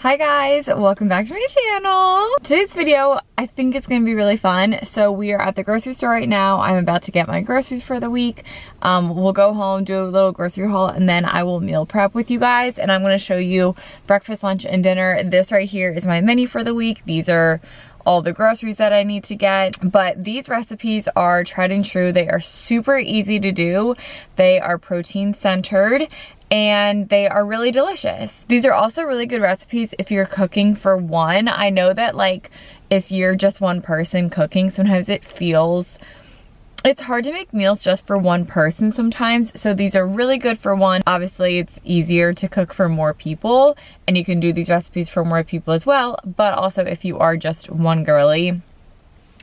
Hi guys, welcome back to my channel. Today's video, I think it's gonna be really fun. So we are at the grocery store right now. I'm about to get my groceries for the week. We'll go home, do a little grocery haul, and then I will meal prep with you guys. And I'm gonna show you breakfast, lunch, and dinner. This right here is my menu for the week. These are all the groceries that I need to get. But these recipes are tried and true. They are super easy to do. They are protein centered and they are really delicious. These are also really good recipes if you're cooking for one. I know that like if you're just one person cooking, sometimes it's hard to make meals just for one person sometimes. So these are really good for one. Obviously it's easier to cook for more people and you can do these recipes for more people as well. But also if you are just one girly,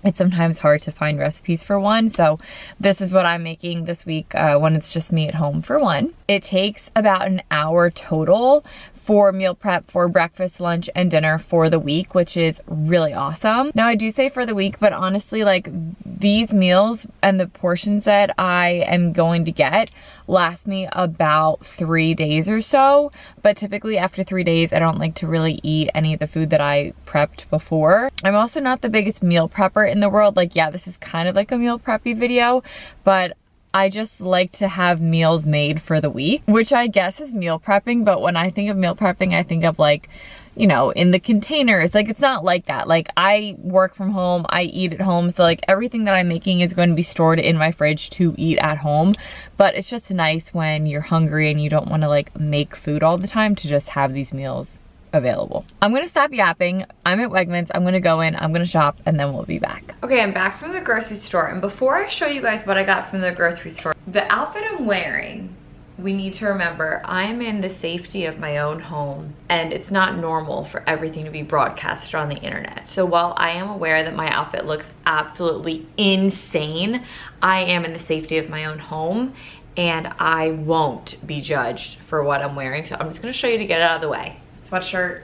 it's sometimes hard to find recipes for one. So this is what I'm making this week when it's just me at home for one. It takes about an hour total for meal prep for breakfast, lunch, and dinner for the week, which is really awesome. Now I do say for the week, but honestly like these meals and the portions that I am going to get last me about 3 days or so. But typically after 3 days, I don't like to really eat any of the food that I prepped before. I'm also not the biggest meal prepper in the world. Like, yeah, this is kind of like a meal preppy video, but I just like to have meals made for the week, which I guess is meal prepping. But when I think of meal prepping, I think of like, you know, in the containers. Like, it's not like that. Like, I work from home, I eat at home. So like everything that I'm making is going to be stored in my fridge to eat at home. But it's just nice when you're hungry and you don't want to like make food all the time to just have these meals available. I'm gonna stop yapping. I'm at Wegmans. I'm gonna go in, I'm gonna shop, and then we'll be back. Okay, I'm back from the grocery store, and before I show you guys what I got from the grocery store, the outfit I'm wearing, we need to remember I'm in the safety of my own home, and it's not normal for everything to be broadcasted on the internet. So while I am aware that my outfit looks absolutely insane, I am in the safety of my own home, and I won't be judged for what I'm wearing. So I'm just gonna show you to get it out of the way. Sweatshirt,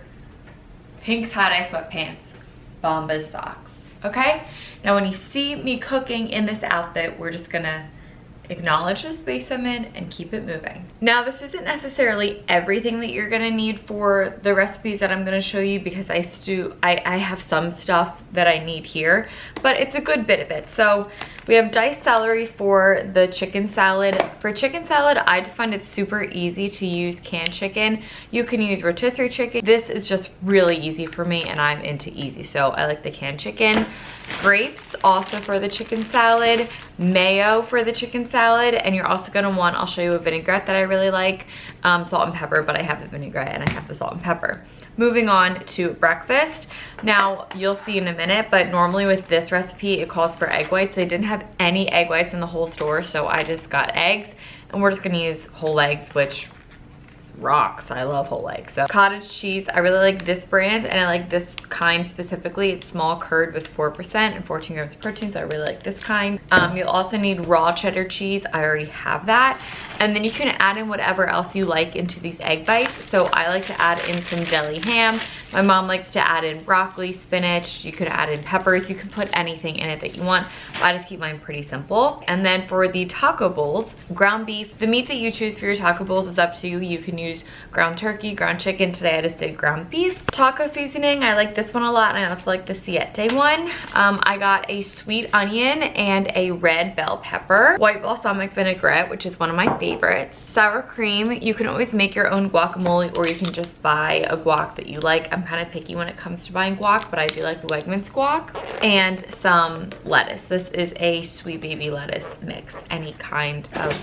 pink tie-dye sweatpants, Bombas socks, okay? Now when you see me cooking in this outfit, we're just gonna acknowledge the space I'm in and keep it moving. Now this isn't necessarily everything that you're gonna need for the recipes that I'm gonna show you, because I have some stuff that I need here, but it's a good bit of it. So we have diced celery for the chicken salad. For chicken salad, I just find it super easy to use canned chicken. You can use rotisserie chicken. This is just really easy for me and I'm into easy, so I like the canned chicken. Grapes also for the chicken salad, mayo for the chicken salad, and you're also gonna want, I'll show you a vinaigrette that I really like, salt and pepper, but I have the vinaigrette and I have the salt and pepper. Moving on to breakfast. Now you'll see in a minute, but normally with this recipe, it calls for egg whites. They didn't have any egg whites in the whole store, so I just got eggs, and we're just gonna use whole eggs, which rocks. I love whole eggs. So cottage cheese, I really like this brand, and I like this kind specifically. It's small curd with 4% and 14 grams of protein, so I really like this kind. You'll also need raw cheddar cheese. I already have that. And then you can add in whatever else you like into these egg bites. So I like to add in some deli ham. My mom likes to add in broccoli, spinach. You could add in peppers. You can put anything in it that you want. I just keep mine pretty simple. And then for the taco bowls, ground beef. The meat that you choose for your taco bowls is up to you. You can use ground turkey, ground chicken. Today I just did ground beef. Taco seasoning, I like this one a lot, and I also like the Siete one. I got a sweet onion and a red bell pepper. White balsamic vinaigrette, which is one of my favorites. Sour cream, you can always make your own guacamole, or you can just buy a guac that you like. I'm kind of picky when it comes to buying guac, but I do like the Wegmans guac. And some lettuce. This is a sweet baby lettuce mix. Any kind of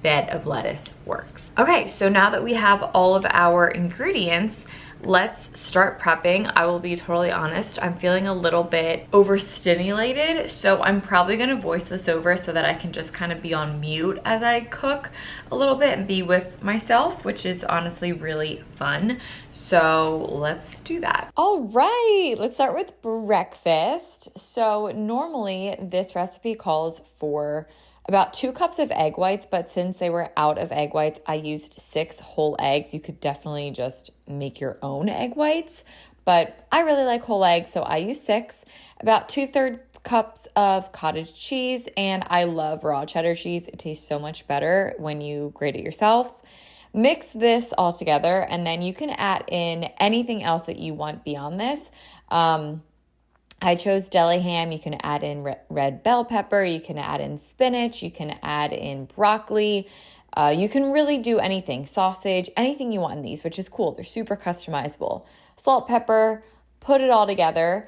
bed of lettuce works. Okay, so now that we have all of our ingredients, let's start prepping. I will be totally honest, I'm feeling a little bit overstimulated, so I'm probably gonna voice this over so that I can just kind of be on mute as I cook a little bit and be with myself, which is honestly really fun. So let's do that. All right, let's start with breakfast. So normally this recipe calls for about 2 cups of egg whites, but since they were out of egg whites, I used 6 whole eggs. You could definitely just make your own egg whites, but I really like whole eggs, so I use 6. About 2/3 cups of cottage cheese, and I love raw cheddar cheese. It tastes so much better when you grate it yourself. Mix this all together, and then you can add in anything else that you want beyond this. I chose deli ham. You can add in red bell pepper. You can add in spinach. You can add in broccoli. You can really do anything, sausage, anything you want in these, which is cool. They're super customizable. Salt, pepper, put it all together.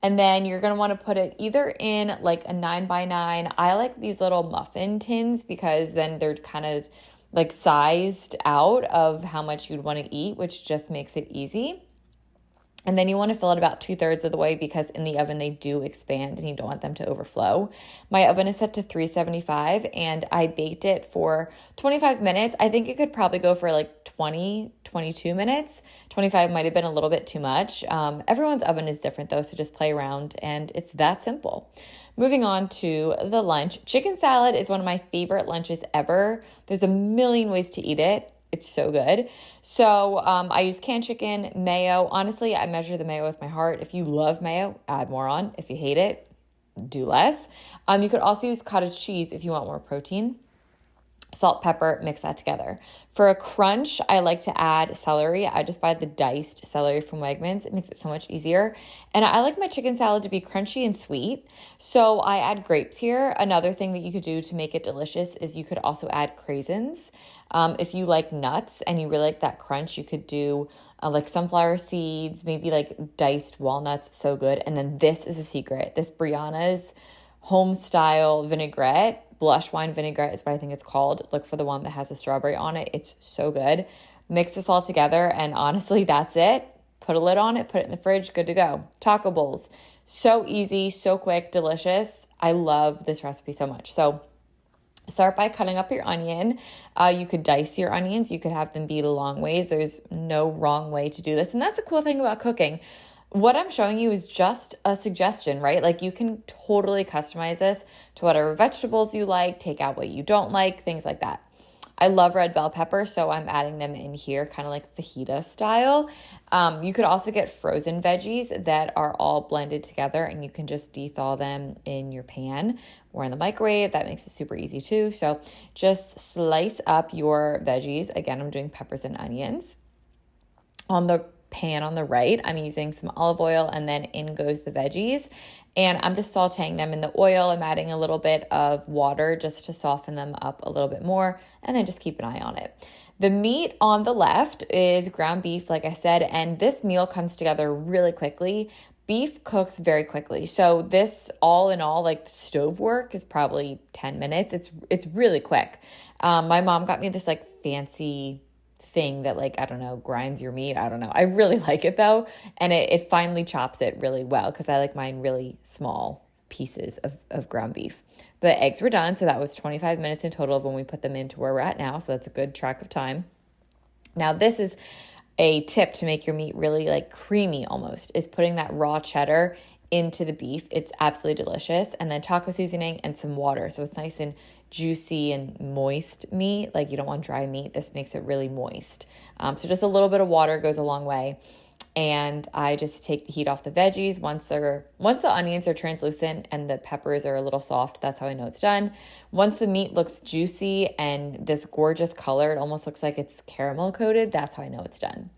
And then you're going to want to put it either in like a 9x9. I like these little muffin tins because then they're kind of like sized out of how much you'd want to eat, which just makes it easy. And then you want to fill it about 2/3 of the way because in the oven they do expand and you don't want them to overflow. My oven is set to 375 and I baked it for 25 minutes. I think it could probably go for like 22 minutes. 25 might have been a little bit too much. Everyone's oven is different though, so just play around and it's that simple. Moving on to the lunch. Chicken salad is one of my favorite lunches ever. There's a million ways to eat it. It's so good. So I use canned chicken, mayo. Honestly, I measure the mayo with my heart. If you love mayo, add more on. If you hate it, do less. You could also use cottage cheese if you want more protein. Salt, pepper, mix that together. For a crunch, I like to add celery. I just buy the diced celery from Wegmans. It makes it so much easier. And I like my chicken salad to be crunchy and sweet. So I add grapes here. Another thing that you could do to make it delicious is you could also add craisins. If you like nuts and you really like that crunch, you could do like sunflower seeds, maybe like diced walnuts. So good. And then this is a secret. This Brianna's home style vinaigrette. Blush wine vinaigrette is what I think it's called. Look for the one that has a strawberry on it. It's so good. Mix this all together and honestly, that's it. Put a lid on it, put it in the fridge, good to go. Taco bowls. So easy, so quick, delicious. I love this recipe so much. So start by cutting up your onion. You could dice your onions. You could have them be long ways. There's no wrong way to do this. And that's the cool thing about cooking. What I'm showing you is just a suggestion, right? Like you can totally customize this to whatever vegetables you like, take out what you don't like, things like that. I love red bell pepper, so I'm adding them in here, kind of like fajita style. You could also get frozen veggies that are all blended together and you can just de-thaw them in your pan or in the microwave. That makes it super easy too. So just slice up your veggies. Again, I'm doing peppers and onions. On the pan on the right, I'm using some olive oil and then in goes the veggies. And I'm just sauteing them in the oil. I'm adding a little bit of water just to soften them up a little bit more and then just keep an eye on it. The meat on the left is ground beef, like I said, and this meal comes together really quickly. Beef cooks very quickly. So this all in all, like stove work is probably 10 minutes. It's really quick. My mom got me this like fancy thing that like, I don't know, grinds your meat. I don't know. I really like it though. And it finally chops it really well because I like mine really small pieces of ground beef. The eggs were done. So that was 25 minutes in total of when we put them into where we're at now. So that's a good track of time. Now this is a tip to make your meat really like creamy almost, is putting that raw cheddar into the beef. It's absolutely delicious. And then taco seasoning and some water. So it's nice and juicy and moist meat. Like you don't want dry meat. This makes it really moist. So just a little bit of water goes a long way. And I just take the heat off the veggies. Once the onions are translucent and the peppers are a little soft, that's how I know it's done. Once the meat looks juicy and this gorgeous color, it almost looks like it's caramel coated, that's how I know it's done.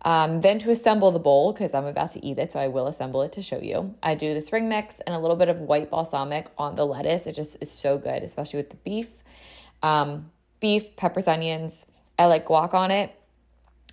Then to assemble the bowl, because I'm about to eat it, so I will assemble it to show you. I do the spring mix and a little bit of white balsamic on the lettuce. It just is so good, especially with the beef. Beef, peppers, onions. I like guac on it.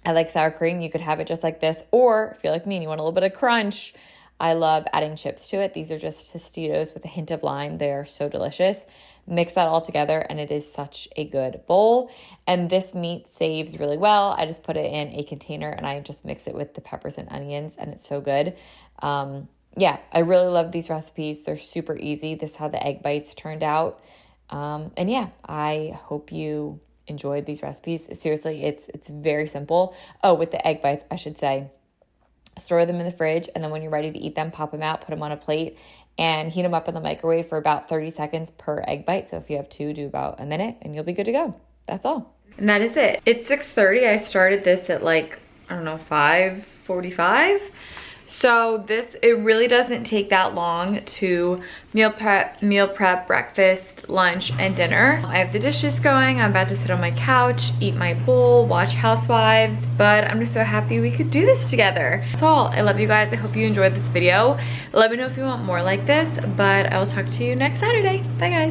I like sour cream. You could have it just like this. Or if you're like me and you want a little bit of crunch, I love adding chips to it. These are just Tostitos with a hint of lime. They are so delicious. Mix that all together and it is such a good bowl. And this meat saves really well. I just put it in a container and I just mix it with the peppers and onions and it's so good. Yeah, I really love these recipes. They're super easy. This is how the egg bites turned out. And yeah, I hope you enjoyed these recipes. Seriously, it's very simple. Oh, with the egg bites, I should say, store them in the fridge, and then when you're ready to eat them, pop them out, put them on a plate, and heat them up in the microwave for about 30 seconds per egg bite. So if you have two, do about a minute, and you'll be good to go. That's all. And that is it. It's 6:30. I started this at like, I don't know, 5:45. So it really doesn't take that long to meal prep, breakfast, lunch, and dinner. I have the dishes going. I'm about to sit on my couch, eat my bowl, watch Housewives, but I'm just so happy we could do this together. That's all. I love you guys. I hope you enjoyed this video. Let me know if you want more like this, but I will talk to you next Saturday. Bye guys.